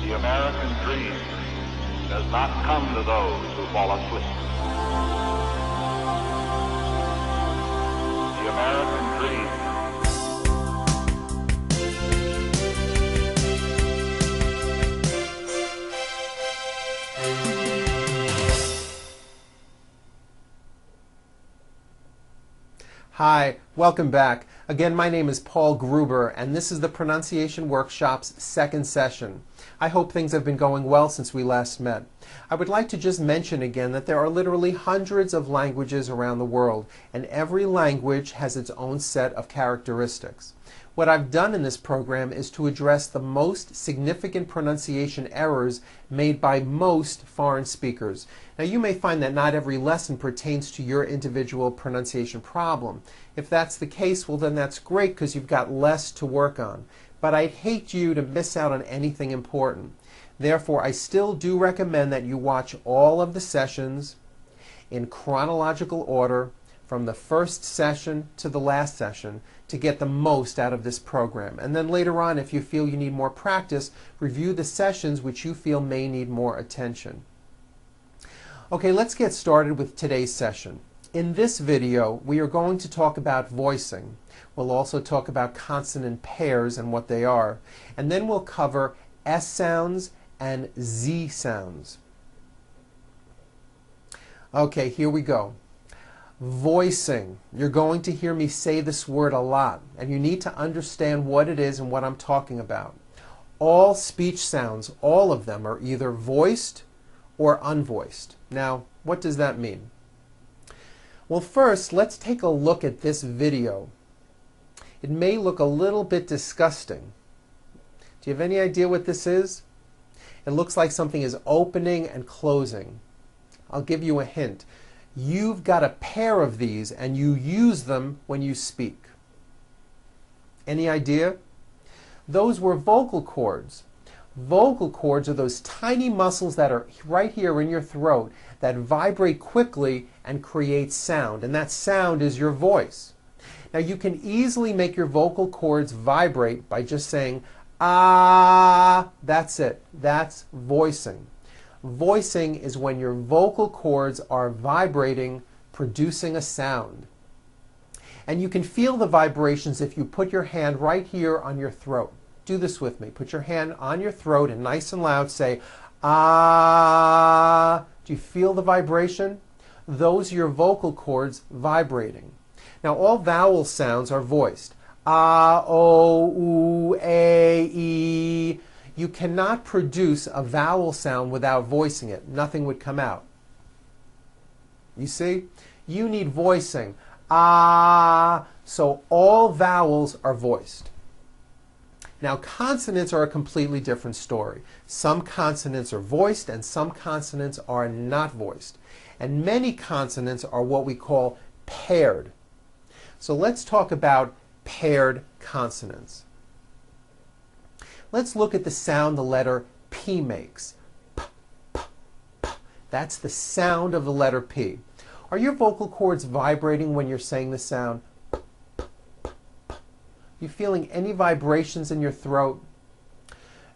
The American dream does not come to those who fall asleep. The American dream. Hi, welcome back. Again, my name is Paul Gruber, and this is the Pronunciation Workshop's second session. I hope things have been going well since we last met. I would like to just mention again that there are literally hundreds of languages around the world, and every language has its own set of characteristics. What I've done in this program is to address the most significant pronunciation errors made by most foreign speakers. Now, you may find that not every lesson pertains to your individual pronunciation problem. If that's the case, well then that's great because you've got less to work on. But I'd hate you to miss out on anything important. Therefore, I still do recommend that you watch all of the sessions in chronological order from the first session to the last session to get the most out of this program. And then later on, if you feel you need more practice, review the sessions which you feel may need more attention. Okay, let's get started with today's session. In this video, we are going to talk about voicing. We'll also talk about consonant pairs and what they are. And then we'll cover S sounds and Z sounds. Okay, here we go. Voicing. You're going to hear me say this word a lot, and you need to understand what it is and what I'm talking about. All speech sounds, all of them, are either voiced or unvoiced. Now, what does that mean? Well, first, let's take a look at this video. It may look a little bit disgusting. Do you have any idea what this is? It looks like something is opening and closing. I'll give you a hint. You've got a pair of these and you use them when you speak. Any idea? Those were vocal cords. Vocal cords are those tiny muscles that are right here in your throat that vibrate quickly and create sound, and that sound is your voice. Now you can easily make your vocal cords vibrate by just saying ah. That's it. That's voicing. Voicing is when your vocal cords are vibrating, producing a sound. And you can feel the vibrations if you put your hand right here on your throat. Do this with me. Put your hand on your throat and nice and loud say, ah. Do you feel the vibration? Those are your vocal cords vibrating. Now all vowel sounds are voiced. Ah, o, oo, a, e. You cannot produce a vowel sound without voicing it. Nothing would come out. You see? You need voicing. Ah. So all vowels are voiced. Now consonants are a completely different story. Some consonants are voiced and some consonants are not voiced. And many consonants are what we call paired. So let's talk about paired consonants. Let's look at the sound the letter P makes. P, p, p. That's the sound of the letter P. Are your vocal cords vibrating when you're saying the sound P, p, p, p? You feeling any vibrations in your throat?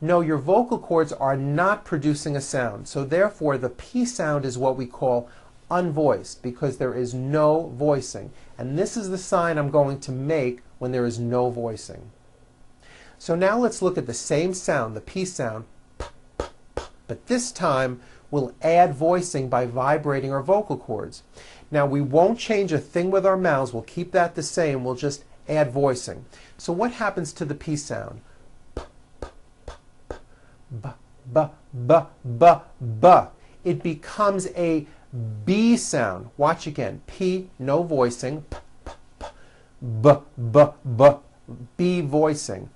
No, your vocal cords are not producing a sound. So therefore, the P sound is what we call unvoiced because there is no voicing. And this is the sign I'm going to make when there is no voicing. So now let's look at the same sound, the P sound, p, p, p, but this time we'll add voicing by vibrating our vocal cords. Now we won't change a thing with our mouths, we'll keep that the same, we'll just add voicing. So what happens to the P sound? P, p, p, p, b, b, b, b, b. It becomes a B sound. Watch again, P, no voicing, p, p, p, b, b, b, B voicing.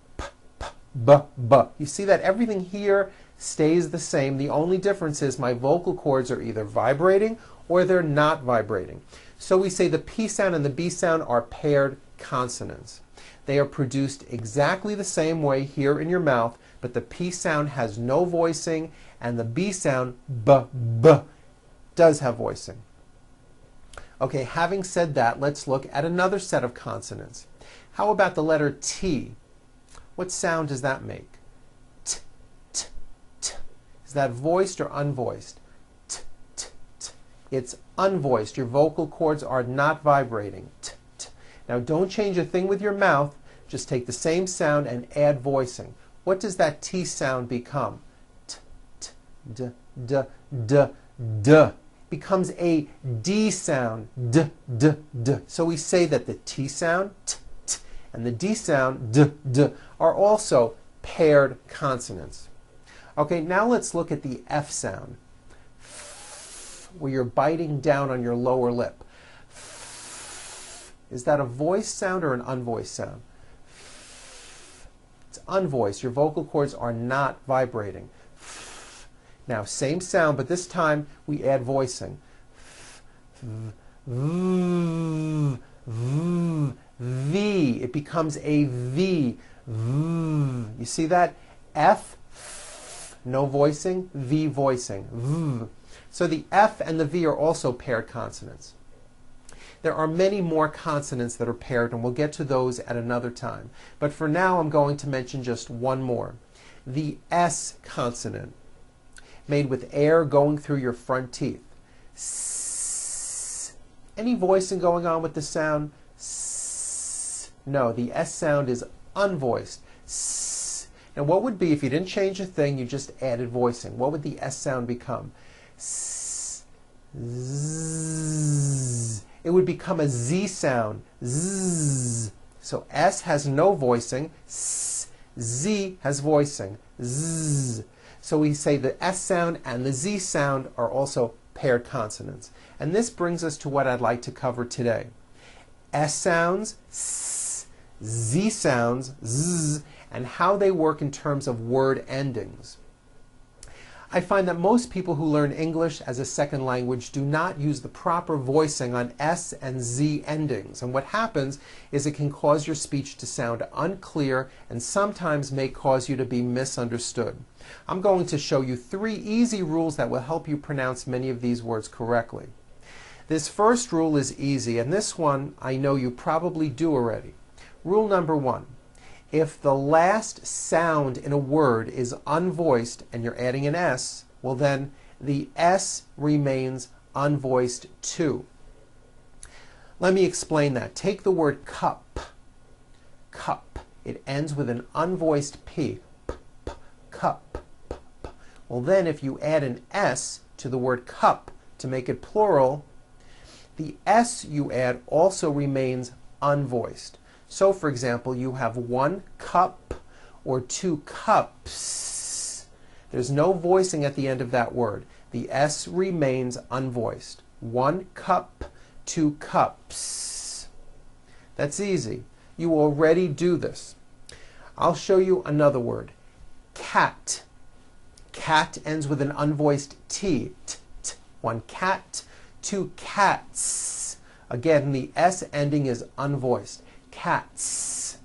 B, b. You see that everything here stays the same. The only difference is my vocal cords are either vibrating or they're not vibrating. So we say the P sound and the B sound are paired consonants. They are produced exactly the same way here in your mouth, but the P sound has no voicing and the B sound, b, b, does have voicing. Okay, having said that, let's look at another set of consonants. How about the letter T? What sound does that make? T, t, t. that voiced or unvoiced? T, t, t. It's unvoiced. Your vocal cords are not vibrating. T, t. Now don't change a thing with your mouth. Just take the same sound and add voicing. What does that T sound become? T, t, d, d, d, d. Becomes a D sound. D, d, d. So we say that the T sound, t, t, and the D sound, d, d, are also paired consonants. Okay, now let's look at the F sound, where you're biting down on your lower lip. Is that a voiced sound or an unvoiced sound? It's unvoiced. Your vocal cords are not vibrating. Now, same sound, but this time we add voicing. V. It becomes a V. You see that? F, no voicing, V voicing. So the F and the V are also paired consonants. There are many more consonants that are paired, and we'll get to those at another time. But for now, I'm going to mention just one more. The S consonant, made with air going through your front teeth. S. Any voicing going on with the sound? S. No, the S sound is unvoiced. S. Now what would be, if you didn't change a thing, you just added voicing? What would the S sound become? S. Z. It would become a Z sound. Z. So S has no voicing. S. Z has voicing. Z. So we say the S sound and the Z sound are also paired consonants. And this brings us to what I'd like to cover today. S sounds, S, Z sounds, Z, and how they work in terms of word endings. I find that most people who learn English as a second language do not use the proper voicing on S and Z endings. And what happens is it can cause your speech to sound unclear and sometimes may cause you to be misunderstood. I'm going to show you 3 easy rules that will help you pronounce many of these words correctly. This first rule is easy, and this one I know you probably do already. Rule number 1. If the last sound in a word is unvoiced and you're adding an S, well then the S remains unvoiced too. Let me explain that. Take the word cup. Cup. It ends with an unvoiced P. P, p, cup. P, p. Well then if you add an S to the word cup to make it plural, the S you add also remains unvoiced. So, for example, you have 1 cup or 2 cups. There's no voicing at the end of that word. The S remains unvoiced. 1 cup, 2 cups. That's easy. You already do this. I'll show you another word. Cat. Cat ends with an unvoiced T. T, t. 1 cat, 2 cats. Again, the S ending is unvoiced. Cats.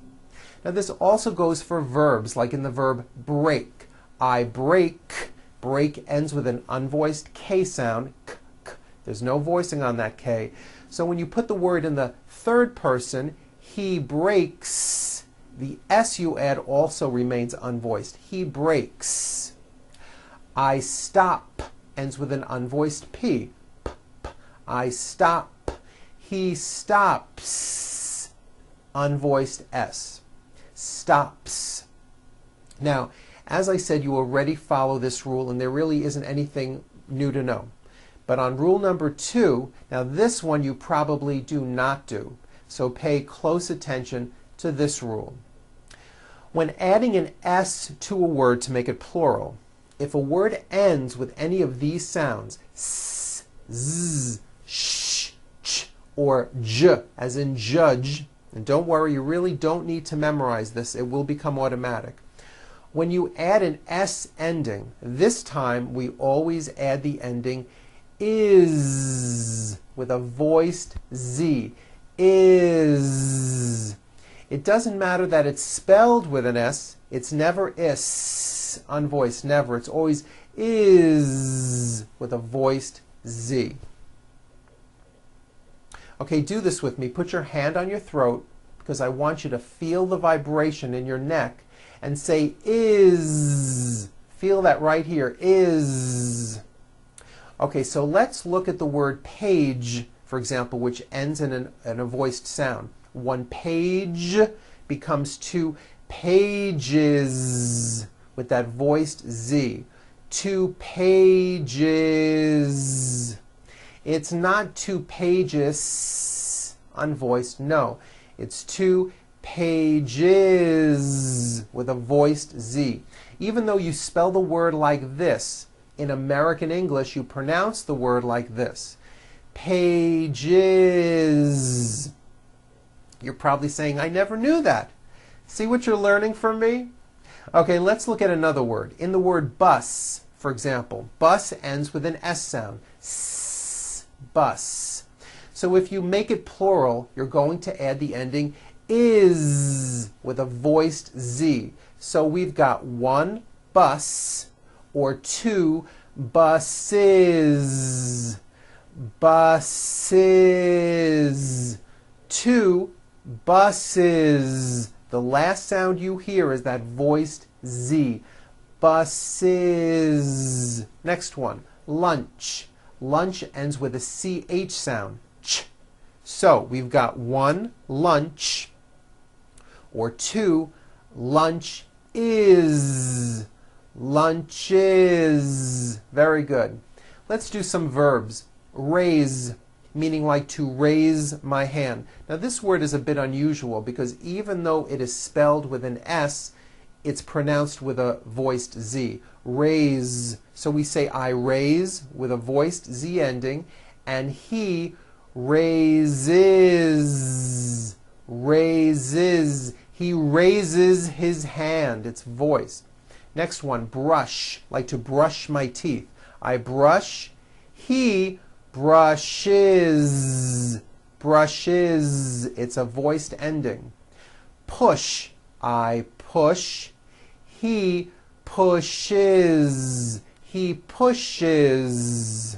Now this also goes for verbs, like in the verb break. I break. Break ends with an unvoiced K sound. K, k. There's no voicing on that K. So when you put the word in the third person, he breaks, the S you add also remains unvoiced. He breaks. I stop ends with an unvoiced P. P, p. I stop. He stops. Unvoiced S. Stops. Now, as I said, you already follow this rule, and there really isn't anything new to know. But on rule number 2, now this one you probably do not do, so pay close attention to this rule. When adding an S to a word to make it plural, if a word ends with any of these sounds, S, Z, Sh, Ch, or J, as in judge, and don't worry, you really don't need to memorize this. It will become automatic. When you add an S ending, this time we always add the ending is with a voiced Z. Is. It doesn't matter that it's spelled with an S. It's never is, unvoiced, never. It's always is with a voiced Z. Okay, do this with me. Put your hand on your throat because I want you to feel the vibration in your neck and say is. Feel that right here. Is. Okay, so let's look at the word page, for example, which ends in a voiced sound. One page becomes two pages with that voiced Z. Two pages. It's not two pages, unvoiced, no. It's two pages with a voiced Z. Even though you spell the word like this, in American English you pronounce the word like this. Pages. You're probably saying, I never knew that. See what you're learning from me? Okay, let's look at another word. In the word bus, for example, bus ends with an S sound. S, bus. So if you make it plural, you're going to add the ending is with a voiced Z. So we've got one bus or two buses. Buses. Two buses. The last sound you hear is that voiced Z. Buses. Next one, lunch. Lunch ends with a CH sound. Ch. So we've got one lunch or two lunch is. Lunches. Very good. Let's do some verbs. Raise, meaning like to raise my hand. Now this word is a bit unusual because even though it is spelled with an S, it's pronounced with a voiced Z. Raise. So we say I raise with a voiced Z ending, and he raises. Raises. He raises his hand. It's voiced. Next one, brush, like to brush my teeth. I brush. He brushes. Brushes. It's a voiced ending. Push. I push. He pushes. He pushes.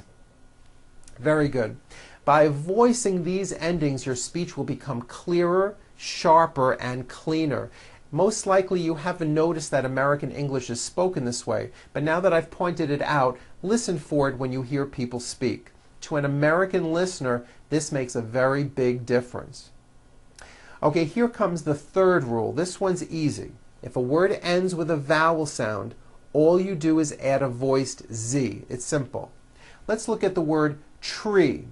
Very good. By voicing these endings, your speech will become clearer, sharper, and cleaner. Most likely you haven't noticed that American English is spoken this way, but now that I've pointed it out, listen for it when you hear people speak. To an American listener, this makes a very big difference. Okay, here comes the third rule. This one's easy. If a word ends with a vowel sound, all you do is add a voiced Z. It's simple. Let's look at the word tree.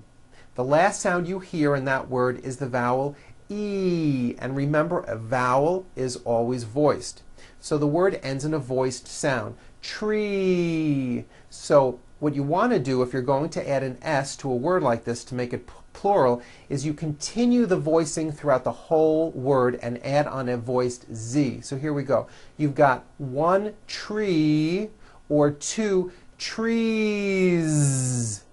The last sound you hear in that word is the vowel E. And remember, a vowel is always voiced. So the word ends in a voiced sound. Tree. So what you want to do if you're going to add an S to a word like this to make it plural is you continue the voicing throughout the whole word and add on a voiced Z. So here we go. You've got one tree or two trees.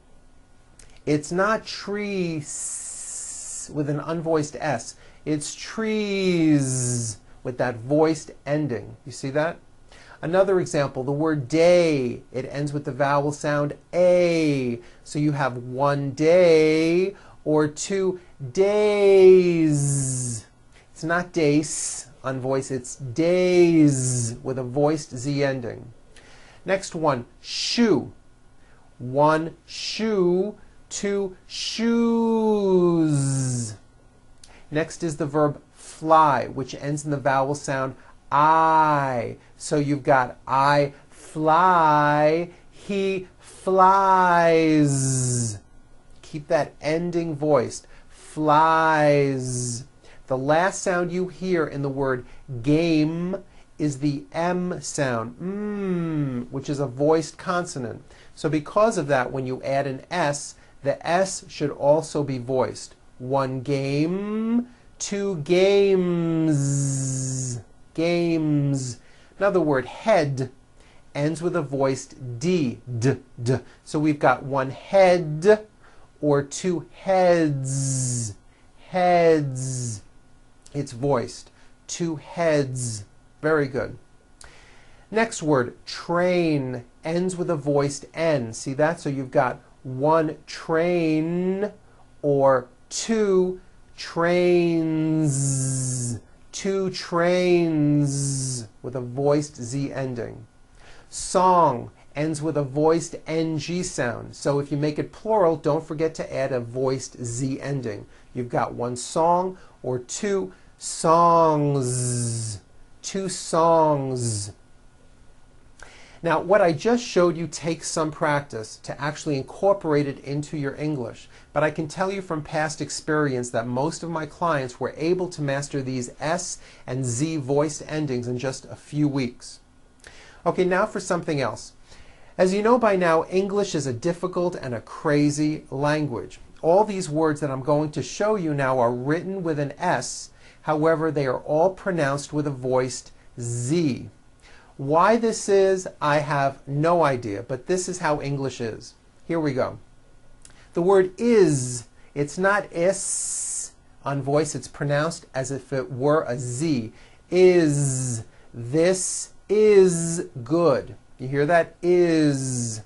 It's not trees with an unvoiced S. It's trees with that voiced ending. You see that? Another example, the word day. It ends with the vowel sound A. So you have one day or two days. It's not days, unvoiced, it's days with a voiced Z ending. Next one, shoe. One shoe, two shoes. Next is the verb fly, which ends in the vowel sound I. So you've got I fly, he flies. Keep that ending voiced. Flies. The last sound you hear in the word game is the M sound, which is a voiced consonant. So because of that, when you add an S, the S should also be voiced. One game, two games. Games. Now the word head ends with a voiced D, d, d. So we've got one head or two heads. Heads. It's voiced. Two heads. Very good. Next word, train, ends with a voiced N. See that? So you've got one train or two trains. Two trains with a voiced Z ending. Song ends with a voiced NG sound. So if you make it plural, don't forget to add a voiced Z ending. You've got one song or two songs. Two songs. Now, what I just showed you takes some practice to actually incorporate it into your English, but I can tell you from past experience that most of my clients were able to master these S and Z voiced endings in just a few weeks. Okay, now for something else. As you know by now, English is a difficult and a crazy language. All these words that I'm going to show you now are written with an S, however, they are all pronounced with a voiced Z. Why this is, I have no idea, but this is how English is. Here we go. The word is, it's not is on voice, it's pronounced as if it were a Z. Is, this is good. You hear that? Is.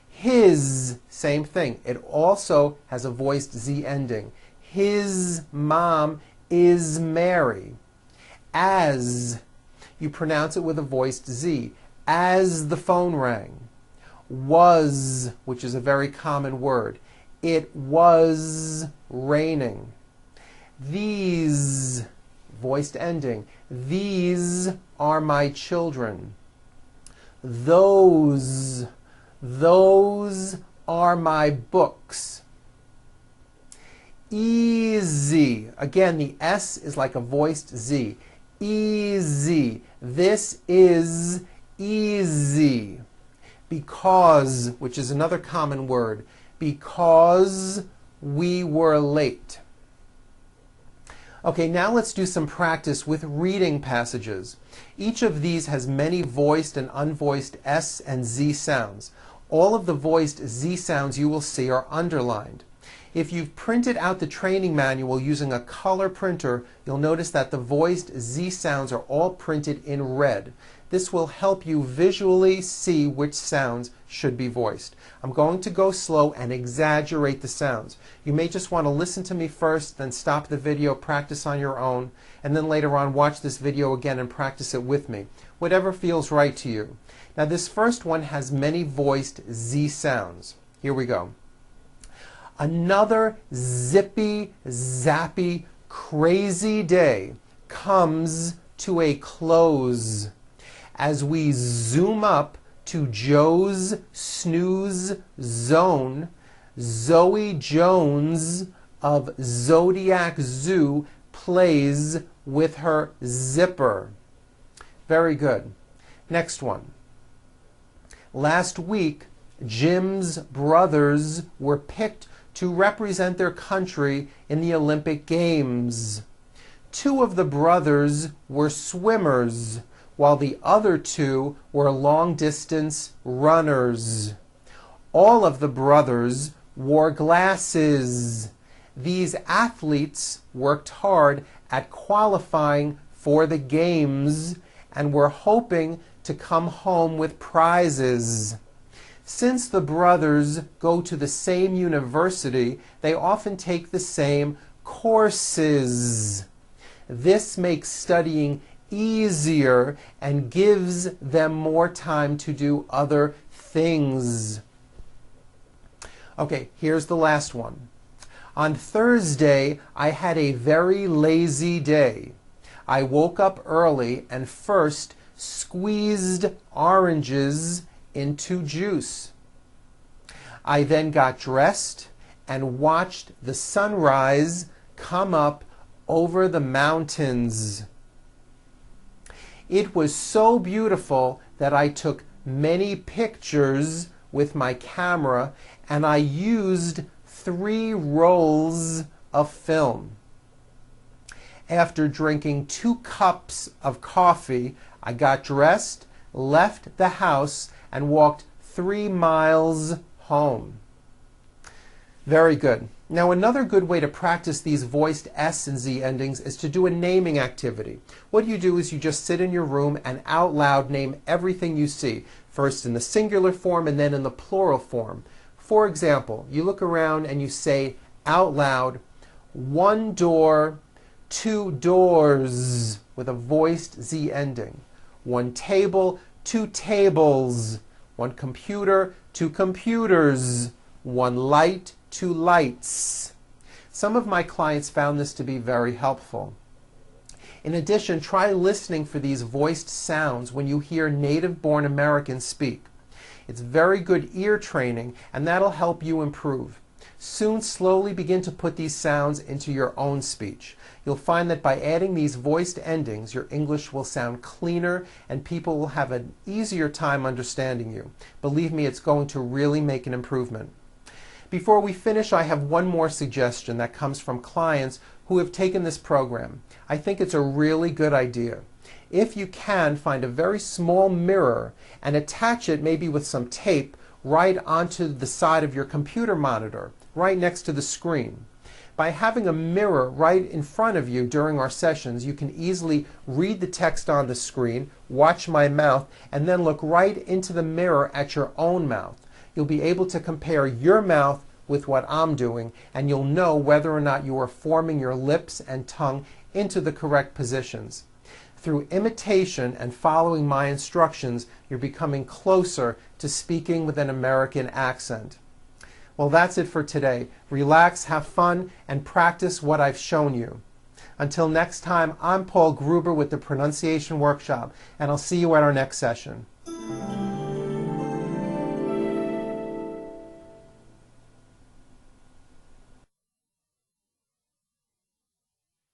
His, same thing. It also has a voiced Z ending. His mom is Mary. As, you pronounce it with a voiced Z. As the phone rang. Was, which is a very common word. It was raining. These, voiced ending. These are my children. Those are my books. Easy. Again, the S is like a voiced Z. Easy. This is easy. Because, which is another common word, because we were late. Okay, now let's do some practice with reading passages. Each of these has many voiced and unvoiced S and Z sounds. All of the voiced Z sounds you will see are underlined. If you've printed out the training manual using a color printer, you'll notice that the voiced Z sounds are all printed in red. This will help you visually see which sounds should be voiced. I'm going to go slow and exaggerate the sounds. You may just want to listen to me first, then stop the video, practice on your own, and then later on watch this video again and practice it with me. Whatever feels right to you. Now this first one has many voiced Z sounds. Here we go. Another zippy, zappy, crazy day comes to a close as we zoom up to Joe's snooze zone. Zoe Jones of Zodiac Zoo plays with her zipper. Very good. Next one. Last week, Jim's brothers were picked to represent their country in the Olympic Games. Two of the brothers were swimmers, while the other two were long-distance runners. All of the brothers wore glasses. These athletes worked hard at qualifying for the games and were hoping to come home with prizes. Since the brothers go to the same university, they often take the same courses. This makes studying easier and gives them more time to do other things. Okay, here's the last one. On Thursday, I had a very lazy day. I woke up early and first squeezed oranges into juice. I then got dressed and watched the sunrise come up over the mountains. It was so beautiful that I took many pictures with my camera and I used 3 rolls of film. After drinking 2 cups of coffee, I got dressed, left the house, and walked 3 miles home. Very good. Now another good way to practice these voiced S and Z endings is to do a naming activity. What you do is you just sit in your room and out loud name everything you see, first in the singular form and then in the plural form. For example, you look around and you say out loud, 1 door, 2 doors, with a voiced Z ending. 1 table, two tables. One computer, two computers. One light, two lights. Some of my clients found this to be very helpful. In addition, try listening for these voiced sounds when you hear native-born Americans speak. It's very good ear training, and that'll help you improve. Soon, slowly begin to put these sounds into your own speech. You'll find that by adding these voiced endings, your English will sound cleaner and people will have an easier time understanding you. Believe me, it's going to really make an improvement. Before we finish, I have one more suggestion that comes from clients who have taken this program. I think it's a really good idea. If you can, find a very small mirror and attach it maybe with some tape right onto the side of your computer monitor, right next to the screen. By having a mirror right in front of you during our sessions, you can easily read the text on the screen, watch my mouth, and then look right into the mirror at your own mouth. You'll be able to compare your mouth with what I'm doing, and you'll know whether or not you are forming your lips and tongue into the correct positions. Through imitation and following my instructions, you're becoming closer to speaking with an American accent. Well, that's it for today. Relax, have fun, and practice what I've shown you. Until next time, I'm Paul Gruber with the Pronunciation Workshop, and I'll see you at our next session.